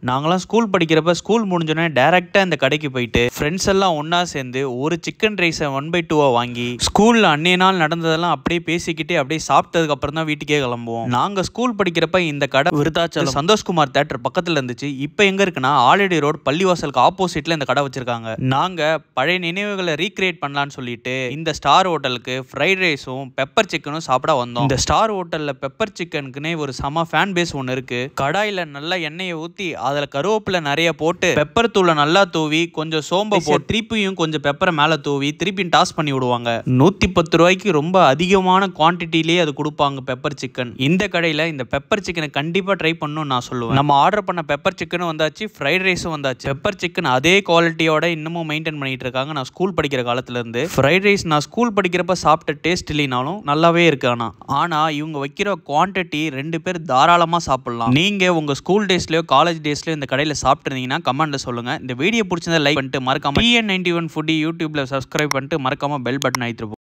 நாங்களாம் ஸ்கூல் படிக்கிறப்ப ஸ்கூல் முடிஞ்சோடனே டைரக்டா இந்த கடைக்கு போயிட்டு ஃப்ரெண்ட்ஸ் எல்லாம் ஒன்னா சேர்ந்து ஒரு சிக்கன் ரைஸை 1/2 வாங்கி ஸ்கூல்ல அன்னைய நாள் நடந்ததெல்லாம் அப்படியே பேசிக்கிட்டு அப்படியே சாப்பிட்டதுக்கு அப்புறம் தான் வீட்டுக்கே கிளம்புவோம். நாங்க ஸ்கூல் படிக்கிறப்ப இந்த கடை விருத்தாச்சலம் சந்தோஷ்குமார் தியேட்டர் பக்கத்துல இருந்துச்சு. இப்போ எங்க இருக்குன்னா ஆலடி ரோடு பள்ளிவாசலுக்கு ஆப்போசிட்ல இந்த கடை வச்சிருக்காங்க. நாங்க பழைய நினைவுகளை ரீக்ரியேட் பண்ணலாம்னு சொல்லிட்டு இந்த ஸ்டார் ஹோட்டலுக்கு ஃப்ரைட் ரைஸும் பெப்பர் சிக்கனும் சாப்பிட வந்தோம். இந்த ஸ்டார் ஹோட்டல்ல பெப்பர் சிக்கனுக்குன்னே ஒரு செம ஃபேன் பேஸ் ஒன்று இருக்கு. கடாயில நல்லா எண்ணெயை ஊத்தி அதுல கருவேப்பிலை நிறைய போட்டு பெப்பர் தூளை நல்லா தூவி கொஞ்சம் சோம்ப போட்டு திருப்பியும் கொஞ்சம் பெப்பரை மேல தூவி திருப்பி டாஸ் பண்ணி விடுவாங்க. 110 ரூபாய்க்கு ரொம்ப அதிகமான குவான்டிட்டிலேயே அது கொடுப்பாங்க பெப்பர் சிக்கன். இந்த கடையில இந்த பெப்பர் சிக்கனை கண்டிப்பா ட்ரை பண்ணணும்னு நான் சொல்லுவேன். நம்ம ஆர்டர் பண்ண பெப்பர் சிக்கனும் வந்தாச்சு, ஃப்ரைட் ரைஸும் வந்தாச்சு. பெப்பர் சிக்கன் அதே குவாலிட்டியோட இன்னமும் மெயின்டைன் பண்ணிட்டு இருக்காங்க. நான் ஸ்கூல் படிக்கிற காலத்துல இருந்து ஃப்ரைட் ரைஸ் நான் ஸ்கூல் படிக்கிறப்ப சாப்பிட்ட டேஸ்ட் இல்லைனாலும் நல்லாவே இருக்கு. ஆனா இவங்க வைக்கிற குவான்டிட்டி 2 பேர் தாராளமா சாப்பிடலாம். நீங்க உங்க ஸ்கூல் டேஸ்லயோ காலேஜ் டேஸ்லயோ இந்த கடையில சாப்பிட்டுருந்தீங்கன்னா கமெண்ட்ல சொல்லுங்க. இந்த வீடியோ பிடிச்சிருந்தா லைக் பண்ணிட்டு மறக்காம TN91 ஃபுட்டி யூடியூப்ல சப்ஸ்கிரைப் பண்ணிட்டு மறக்காம பெல் பட்டன் அழுத்திட்டு